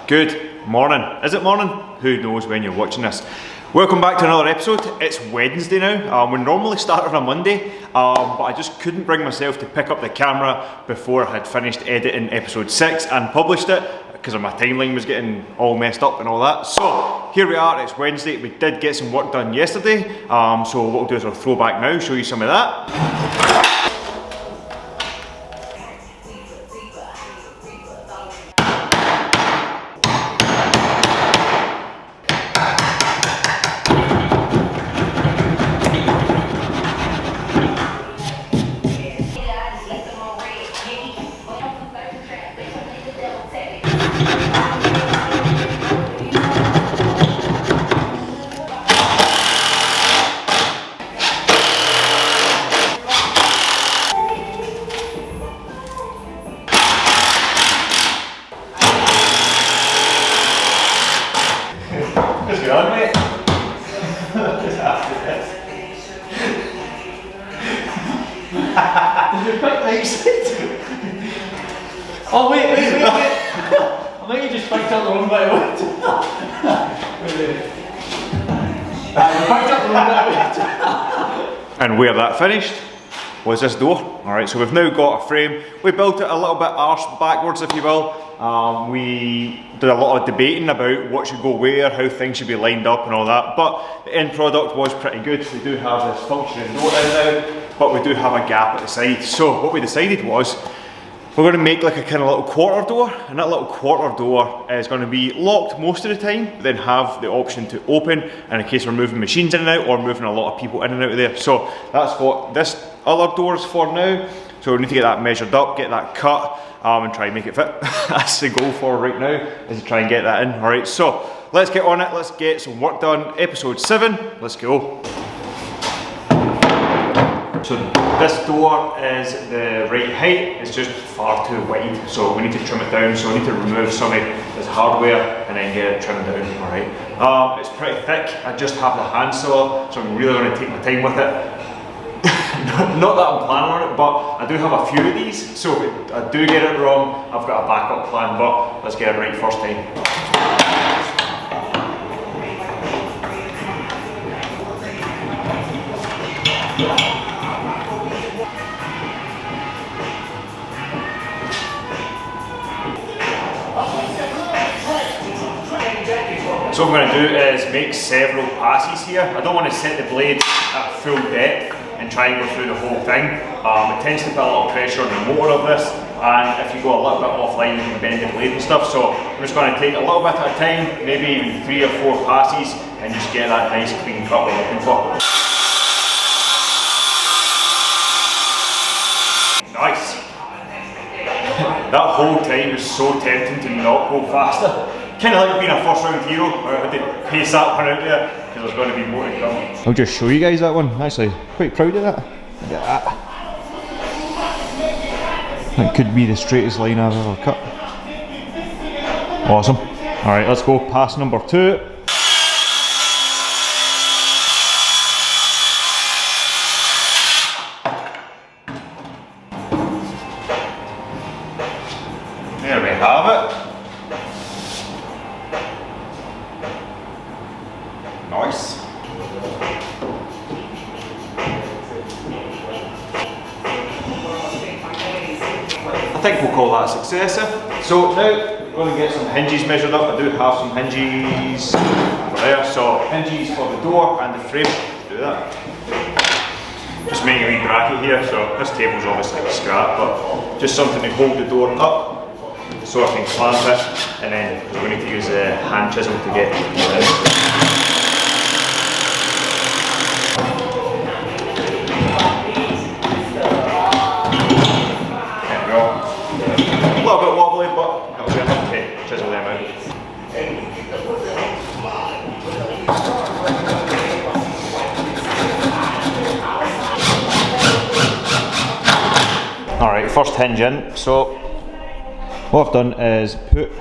Good morning. Is it morning? Who knows when you're watching this. Welcome back to another episode. It's Wednesday now. We normally start on a Monday, but I just couldn't bring myself to pick up the camera before I had finished editing episode 6 and published it because my timeline was getting all messed up and all that. So here we are, it's Wednesday. We did get some work done yesterday, so what we'll do is I'll throw back now, show you some of that. Oh wait. I think you just picked up the wrong bit of wood. Picked up the wrong bit of wood. And where that finished was this door. Alright, so we've now got a frame. We built it a little bit arse backwards, if you will. We did a lot of debating about what should go where, how things should be lined up and all that, but the end product was pretty good. We do have this functioning door in now, but we do have a gap at the side. So what we decided was, we're going to make like a kind of little quarter door, and that little quarter door is going to be locked most of the time, but then have the option to open in case we're moving machines in and out or moving a lot of people in and out of there. So that's what this other door is for now. So we need to get that measured up, get that cut, and try and make it fit. That's the goal for right now, is to try and get that in. Alright, so let's get on it, let's get some work done. Episode 7, let's go. So this door is the right height, it's just far too wide, so we need to trim it down. So we need to remove some of this hardware and then get it trimmed down, alright. It's pretty thick, I just have the hand saw, so I'm really going to take my time with it. Not that I'm planning on it, but I do have a few of these, so if I do get it wrong, I've got a backup plan, but let's get it right first time. So what I'm going to do is make several passes here. I don't want to set the blade at full depth and try and go through the whole thing. It tends to put a lot of pressure on the motor of this, and if you go a little bit offline you can bend the blade and stuff. So I'm just going to take a little bit at a time, maybe even 3 or 4 passes, and just get that nice clean cut we're looking for. Nice! That whole time is so tempting to not go faster. Kind of like being a first round hero, where I had to pace that one out there because there's going to be more to come. I'll just show you guys that one. Actually, quite proud of that. Look at that. That could be the straightest line I've ever cut. Awesome. Alright, let's go pass number 2. There we have it. Nice. I think we'll call that a success. So now we're going to get some hinges measured up. I do have some hinges over there. So hinges for the door and the frame. Do that. Just making a wee bracket here. So this table's obviously like scrap, but just something to hold the door up so I can clamp it, and then we need to use a hand chisel to get it. A little bit wobbly, but that'll be enough to chisel them out. Alright, first hinge in. So what I've done is put,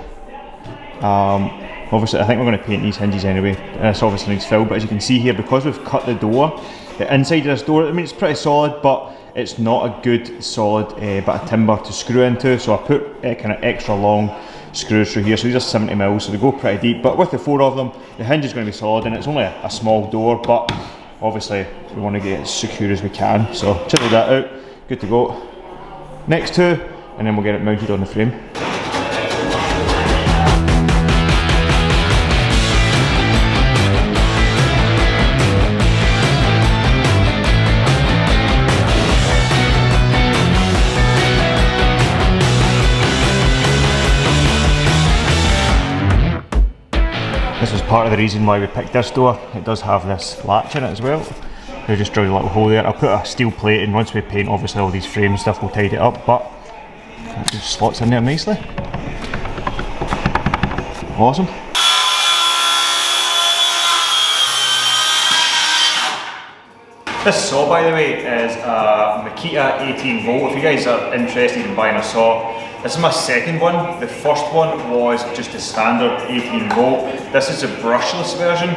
obviously I think we're going to paint these hinges anyway. This obviously needs fill, but as you can see here, because we've cut the door, the inside of this door, I mean it's pretty solid, but it's not a good solid bit of timber to screw into, so I put kind of extra long screws through here, so these are 70 mils, so they go pretty deep, but with the 4 of them, the hinge is going to be solid, and it's only a small door, but obviously we want to get it as secure as we can, so chisel that out, good to go. Next 2, and then we'll get it mounted on the frame. This is part of the reason why we picked this door. It does have this latch in it as well. We just drilled a little hole there. I'll put a steel plate in. Once we paint, obviously all these frame stuff will tidy it up, but it just slots in there nicely. Awesome. This saw, by the way, is a Makita 18 volt. If you guys are interested in buying a saw, this is my second one. The first one was just a standard 18 volt. This is a brushless version.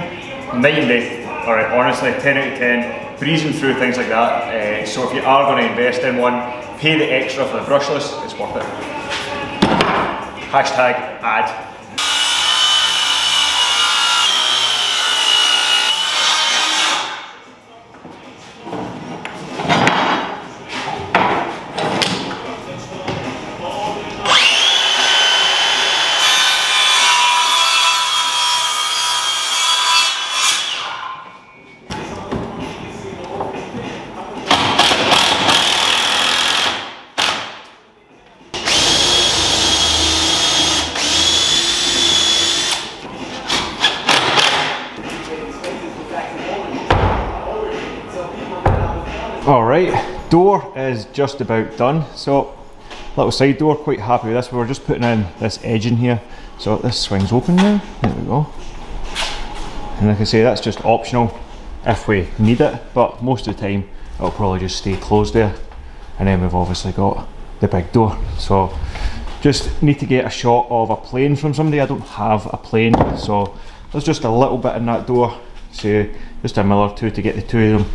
90, alright, honestly, 10 out of 10. Breezing through things like that. So if you are going to invest in one, pay the extra for the brushless, it's worth it. Hashtag ad. Alright, door is just about done. So, little side door, quite happy with this. We were just putting in this edge in here. So this swings open now, there we go. And like I say, that's just optional if we need it, but most of the time it'll probably just stay closed there. And then we've obviously got the big door. So just need to get a shot of a plane from somebody. I don't have a plane, so there's just a little bit in that door. So just a mil or two to get the two of them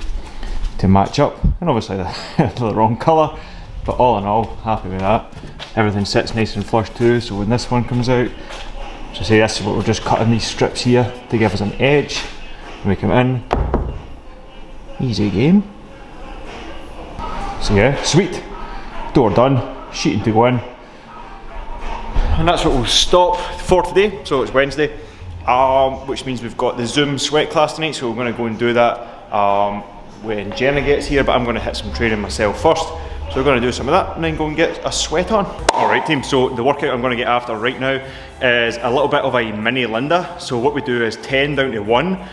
to match up, and obviously they're the wrong colour, but all in all, happy with that. Everything sits nice and flush too, so when this one comes out, so say this is what we're just cutting these strips here to give us an edge. When we come in, easy game. So yeah, sweet, door done, sheeting to go in, and that's what we'll stop for today. So it's Wednesday, which means we've got the Zoom sweat class tonight, so we're going to go and do that when Jenna gets here, but I'm going to hit some training myself first. So we're going to do some of that and then go and get a sweat on. Alright team, so the workout I'm going to get after right now is a little bit of a mini Linda. So what we do is 10 down to 1.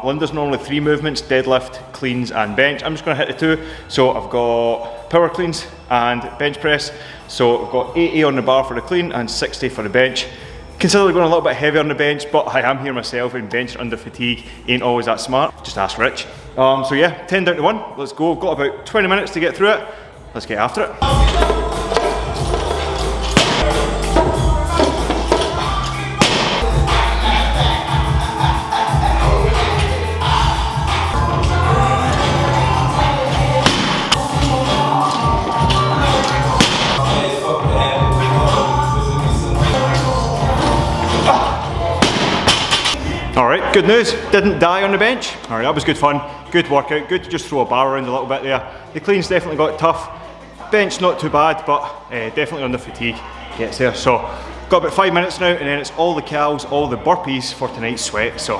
Linda's normally 3 movements, deadlift, cleans and bench. I'm just going to hit the 2. So I've got power cleans and bench press. So I've got 80 on the bar for the clean and 60 for the bench. Consider going a little bit heavier on the bench, but I am here myself, and bench under fatigue ain't always that smart. Just ask Rich. So yeah, 10 down to 1, let's go. Got about 20 minutes to get through it. Let's get after it. Alright, good news, didn't die on the bench. Alright, that was good fun, good workout, good to just throw a bar around a little bit there. The cleans definitely got tough, bench not too bad, but definitely on the fatigue gets there. So, got about 5 minutes now, and then it's all the cals, all the burpees for tonight's sweat. So,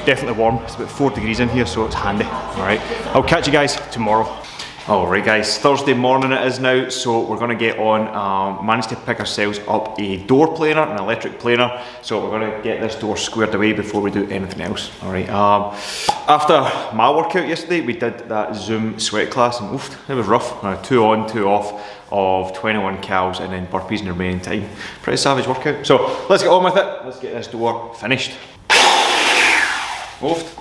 definitely warm, it's about 4 degrees in here, so it's handy. Alright, I'll catch you guys tomorrow. Alright guys, Thursday morning it is now, so we're going to get on, managed to pick ourselves up a door planer, an electric planer, so we're going to get this door squared away before we do anything else. Alright, after my workout yesterday, we did that Zoom sweat class, and oof, it was rough. 2 on, 2 off of 21 cals, and then burpees in the remaining time. Pretty savage workout. So let's get on with it, let's get this door finished. Oofed.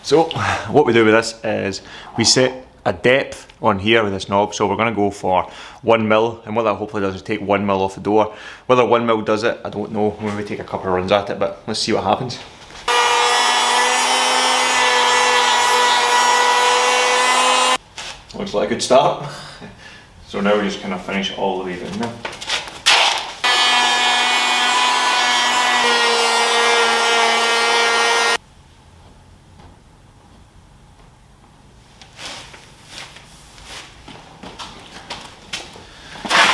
So what we do with this is we set a depth on here with this knob, so we're going to go for 1 mil, and what that hopefully does is take 1 mil off the door. Whether 1 mil does it, I don't know. We'll maybe take a couple of runs at it, but let's see what happens. Looks like a good start. So now we just kind of finish all the way down there.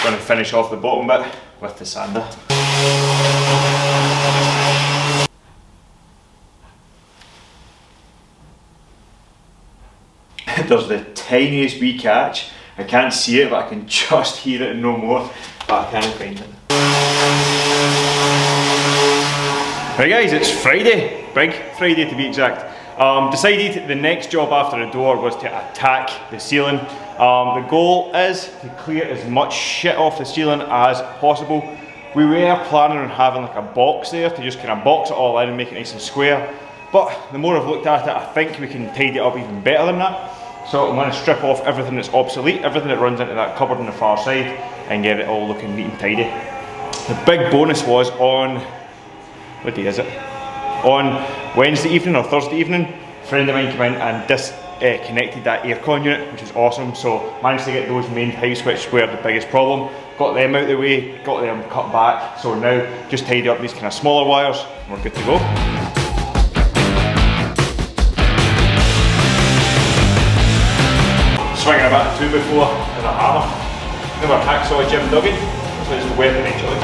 going to finish off the bottom bit with the sander. There's the tiniest wee catch. I can't see it, but I can just hear it and no more, but I can't find it. Right guys, it's Friday, big Friday to be exact. Decided the next job after the door was to attack the ceiling. The goal is to clear as much shit off the ceiling as possible. We were planning on having like a box there to just kind of box it all in and make it nice and square. But the more I've looked at it, I think we can tidy it up even better than that. So I'm going to strip off everything that's obsolete, everything that runs into that cupboard on the far side, and get it all looking neat and tidy. The big bonus was on, what day is it? On Wednesday evening or Thursday evening, a friend of mine came in and disconnected that aircon unit, which is awesome. So managed to get those main pipes, which were the biggest problem, got them out of the way, got them cut back. So now just tidy up these kind of smaller wires, and we're good to go. Swinging a bit of 2x4 and a hammer. Never hacksaw Jim Duggan, so it's a weapon actually.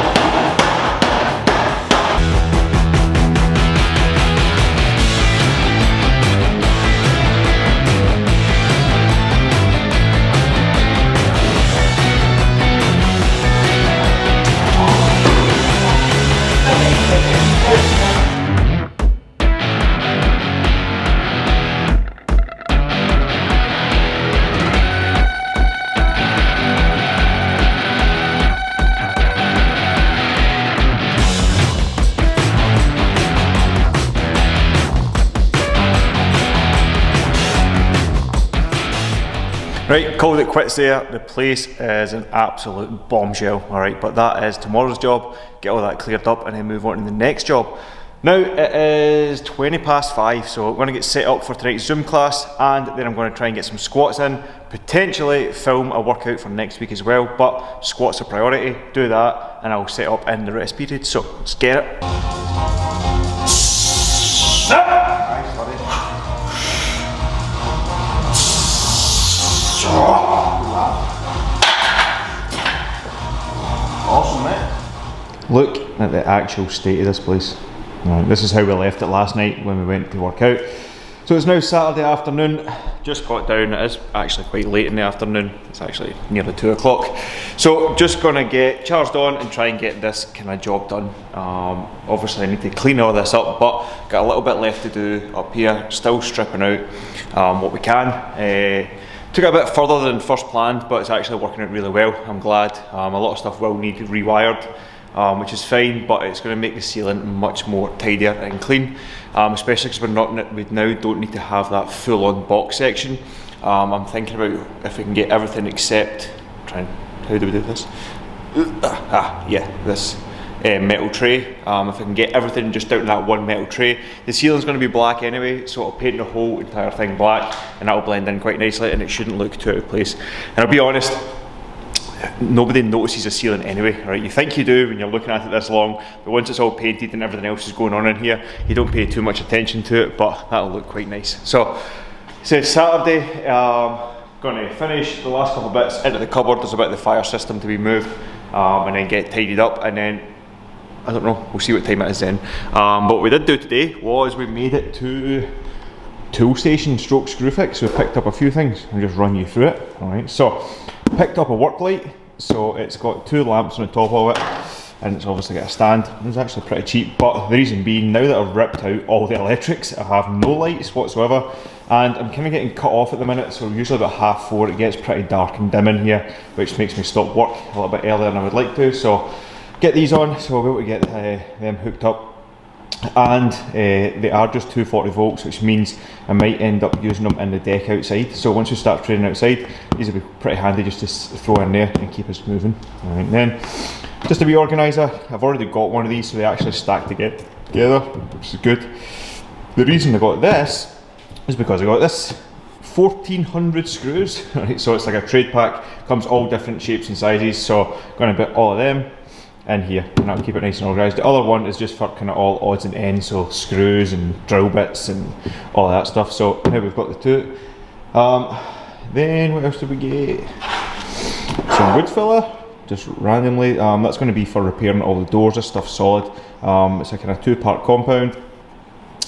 Right, called it quits there. The place is an absolute bombshell, alright, but that is tomorrow's job. Get all that cleared up and then move on to the next job. Now it is 5:20, so I'm going to get set up for tonight's Zoom class, and then I'm going to try and get some squats in, potentially film a workout for next week as well, but squats are priority, do that, and I'll set up in the rest period, so let's get it. Awesome, mate. Look at the actual state of this place. Right, this is how we left it last night when we went to work out. So it's now Saturday afternoon, just got down, it is actually quite late in the afternoon, it's actually nearly 2 o'clock. So just gonna get charged on and try and get this kind of job done. Obviously I need to clean all this up, but got a little bit left to do up here, still stripping out what we can. Took it a bit further than first planned, but it's actually working out really well, I'm glad. A lot of stuff will need rewired, which is fine, but it's going to make the ceiling much more tidier and clean, especially because we now don't need to have that full-on box section. I'm thinking about if we can get everything except, how do we do this? This metal tray. If I can get everything just out in that one metal tray. The ceiling's going to be black anyway, so I'll paint the whole entire thing black, and that'll blend in quite nicely, and it shouldn't look too out of place. And I'll be honest, nobody notices a ceiling anyway, right? You think you do when you're looking at it this long, but once it's all painted and everything else is going on in here, you don't pay too much attention to it, but that'll look quite nice. So it's Saturday, going to finish the last couple of bits into the cupboard. There's a bit of the fire system to be moved, and then get tidied up, and then I don't know, we'll see what time it is then. But what we did do today was we made it to tool station stroke screw fix. So we picked up a few things. I'll just run you through it. Alright, so picked up a work light. So it's got 2 lamps on the top of it, and it's obviously got a stand. It's actually pretty cheap, but the reason being, now that I've ripped out all the electrics, I have no lights whatsoever, and I'm kind of getting cut off at the minute. So usually about 3:30 it gets pretty dark and dim in here, which makes me stop work a little bit earlier than I would like to. So get these on, so we'll be able to get them hooked up, and they are just 240 volts, which means I might end up using them in the deck outside. So once we start training outside, these will be pretty handy just to throw in there and keep us moving. Alright, then just a wee organiser, I've already got one of these, so they actually stack together, which is good. The reason I got this is because I got this 1400 screws, right? So it's like a trade pack, comes all different shapes and sizes, so I'm going to put all of them in here, and that'll keep it nice and organised. The other one is just for kind of all odds and ends, so screws and drill bits and all of that stuff. So now we've got the 2. Then what else did we get? Some wood filler, just randomly. That's going to be for repairing all the doors. This stuff's solid. It's a kind of 2-part compound.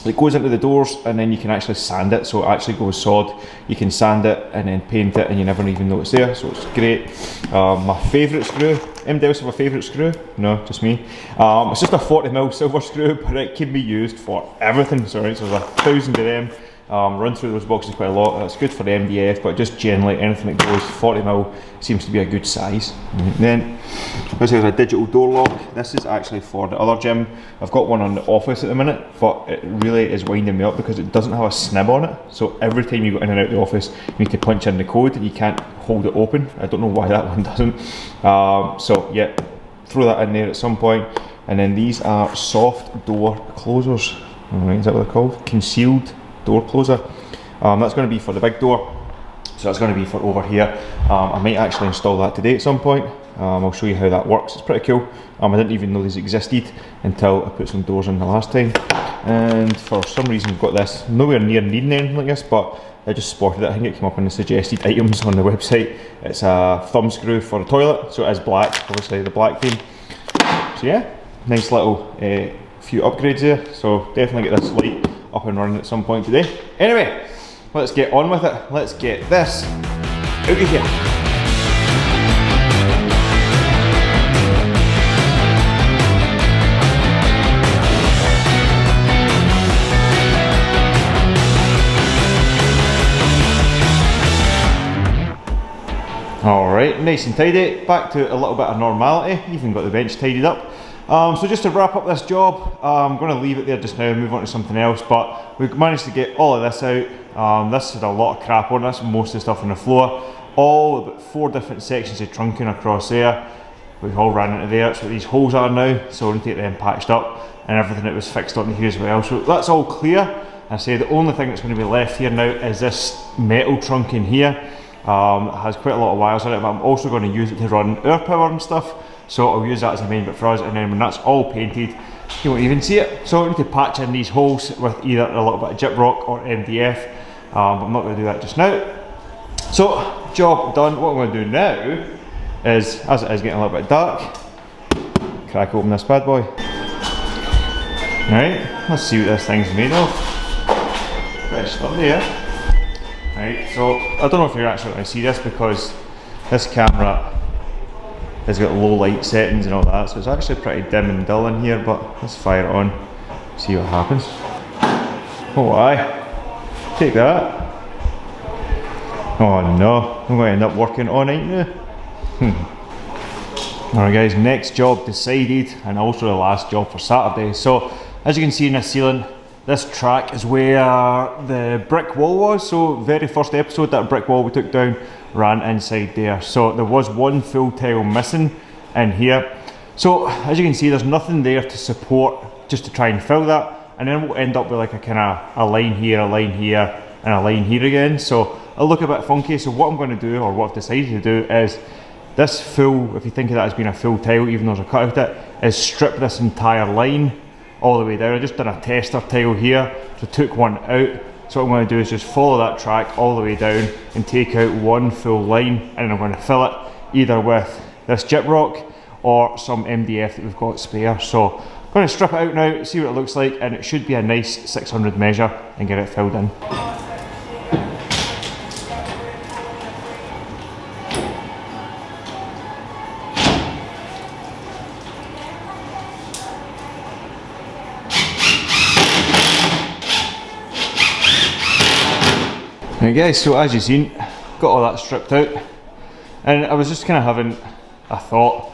It goes into the doors and then you can actually sand it, so it actually goes solid. You can sand it and then paint it and you never even know it's there, so it's great. My favourite screw, anybody else have a favourite screw? No, just me. It's just a 40mm silver screw, but it can be used for everything. So there's 1,000 of them. Run through those boxes quite a lot. That's good for the MDF, but just generally anything that goes 40mm seems to be a good size. And then this is a digital door lock. This is actually for the other gym. I've got one on the office at the minute, but it really is winding me up because it doesn't have a snib on it. So every time you go in and out of the office, you need to punch in the code and you can't hold it open. I don't know why that one doesn't. So yeah, throw that in there at some point. And then these are soft door closers. Alright, is that what they're called? Concealed door closer. That's going to be for the big door, so that's going to be for over here. I might actually install that today at some point. I'll show you how that works. It's pretty cool. I didn't even know these existed until I put some doors in the last time, and for some reason I've got this nowhere near needing anything like this, but I just spotted it. I think it came up in the suggested items on the website. It's a thumb screw for the toilet, so it is black, obviously the black theme. So yeah, nice little few upgrades there, so definitely get this light up and running at some point today. Anyway, let's get on with it. Let's get this out of here. Alright, nice and tidy. Back to a little bit of normality. Even got the bench tidied up. So just to wrap up this job, I'm going to leave it there just now and move on to something else, but we've managed to get all of this out. This had a lot of crap on this, most of the stuff on the floor. All about 4 different sections of trunking across there. We've all ran into there, that's what these holes are now, so we're going to get them patched up and everything that was fixed onto here as well. So that's all clear. I say the only thing that's going to be left here now is this metal trunking here. It has quite a lot of wires on it, but I'm also going to use it to run air power and stuff. So I'll use that as a main bit for us, and then when that's all painted, you won't even see it. So I need to patch in these holes with either a little bit of gyprock or MDF, but I'm not going to do that just now. So, job done. What I'm going to do now is, as it is getting a little bit dark, crack open this bad boy. Right, let's see what this thing's made of. Pretty sturdy, yeah? Right, so I don't know if you're actually going to see this because this camera has got low light settings and all that, so it's actually pretty dim and dull in here, but let's fire it on, see what happens. Oh aye, take that. Oh no, I'm going to end up working all night now. Alright guys, next job decided, and also the last job for Saturday. So as you can see in the ceiling, this track is where the brick wall was. So very first episode, that brick wall we took down ran inside there. So there was one full tile missing in here. So as you can see, there's nothing there to support, just to try and fill that. And then we'll end up with like a kind of a line here, a line here, and a line here again. So it'll look a bit funky. So what I'm going to do, or what I've decided to do, is this full, if you think of that as being a full tile, even though there's a cut out it, is strip this entire line all the way down. I just done a tester tile here, so took one out. So what I'm going to do is just follow that track all the way down and take out one full line, and then I'm going to fill it either with this gyprock or some MDF that we've got spare. So I'm going to strip it out now, see what it looks like, and it should be a nice 600 measure and get it filled in. Right guys, so as you've seen, got all that stripped out, and I was just kind of having a thought.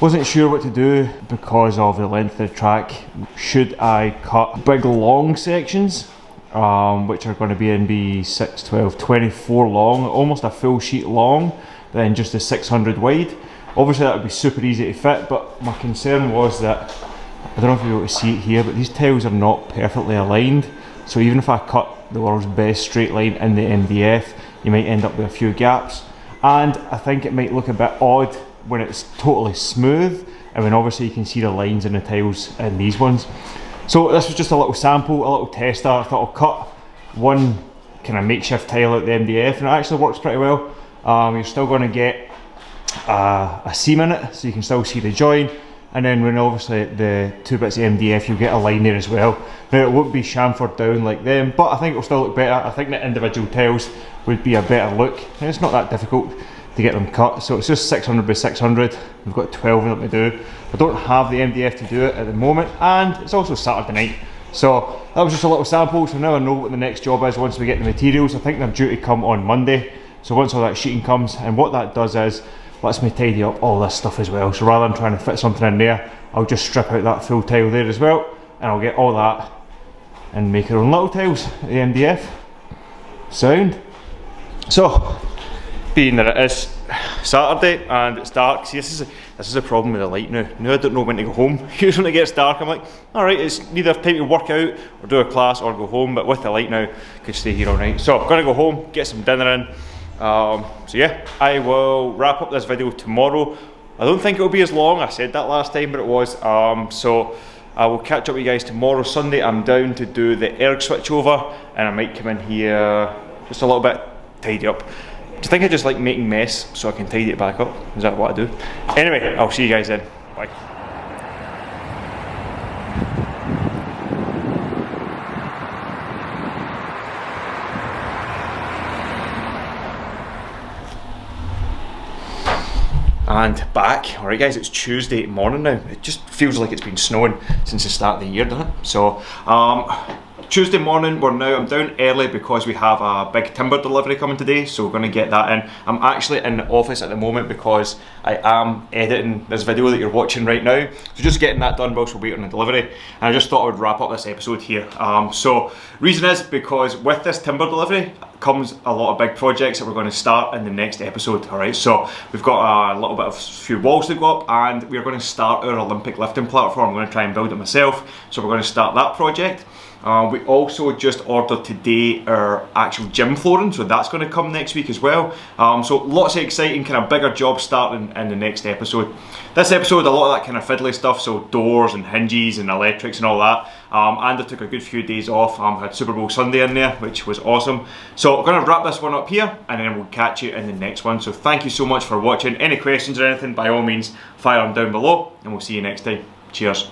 Wasn't sure what to do because of the length of the track. Should I cut big long sections, which are going to be in B6, 12, 24 long, almost a full sheet long, then just a 600 wide. Obviously that would be super easy to fit, but my concern was that, I don't know if you'll be able to see it here, but these tiles are not perfectly aligned. So even if I cut the world's best straight line in the MDF, you might end up with a few gaps. And I think it might look a bit odd when it's totally smooth, and when obviously you can see the lines in the tiles in these ones. So this was just a little sample, a little tester. I thought I'll cut one kind of makeshift tile out the MDF, and it actually works pretty well. You're still going to get a seam in it, so you can still see the join. And then when obviously the 2 bits of MDF, you'll get a line there as well. Now it won't be chamfered down like them, but I think it'll still look better. I think the individual tiles would be a better look. And it's not that difficult to get them cut. So it's just 600 by 600. We've got 12 of them to do. I don't have the MDF to do it at the moment, and it's also Saturday night. So that was just a little sample, so now I know what the next job is once we get the materials. I think they're due to come on Monday. So once all that sheeting comes, and what that does is, lets me tidy up all this stuff as well. So rather than trying to fit something in there, I'll just strip out that full tile there as well, and I'll get all that and make our own little tiles, the MDF. Sound. So, being that it is Saturday and it's dark, see this is a problem with the light now. Now I don't know when to go home. Usually when it gets dark I'm like, alright, it's either time to work out or do a class or go home, but with the light now, I could stay here all night. So I'm gonna go home, get some dinner in. So yeah, I will wrap up this video tomorrow. I don't think it'll be as long, I said that last time, but it was. So I will catch up with you guys tomorrow. Sunday I'm down to do the erg switchover, and I might come in here just a little bit, tidy up. Do you think I just like making mess so I can tidy it back up? Is that what I do? Anyway, I'll see you guys then. Bye. And back. Alright guys, it's Tuesday morning now. It just feels like it's been snowing since the start of the year, doesn't it? So, Tuesday morning, I'm down early because we have a big timber delivery coming today, so we're going to get that in. I'm actually in the office at the moment because I am editing this video that you're watching right now. So just getting that done whilst we're waiting on the delivery. And I just thought I would wrap up this episode here. So, reason is because with this timber delivery comes a lot of big projects that we're going to start in the next episode. Alright, so we've got a little bit of few walls to go up, and we're going to start our Olympic lifting platform. I'm going to try and build it myself, so we're going to start that project. We also just ordered today our actual gym flooring, so that's going to come next week as well. So lots of exciting kind of bigger jobs starting in the next episode. This episode, a lot of that kind of fiddly stuff, so doors and hinges and electrics and all that. And I took a good few days off. Had Super Bowl Sunday in there, which was awesome. So I'm going to wrap this one up here, and then we'll catch you in the next one. So thank you so much for watching. Any questions or anything, by all means, fire them down below, and we'll see you next time. Cheers.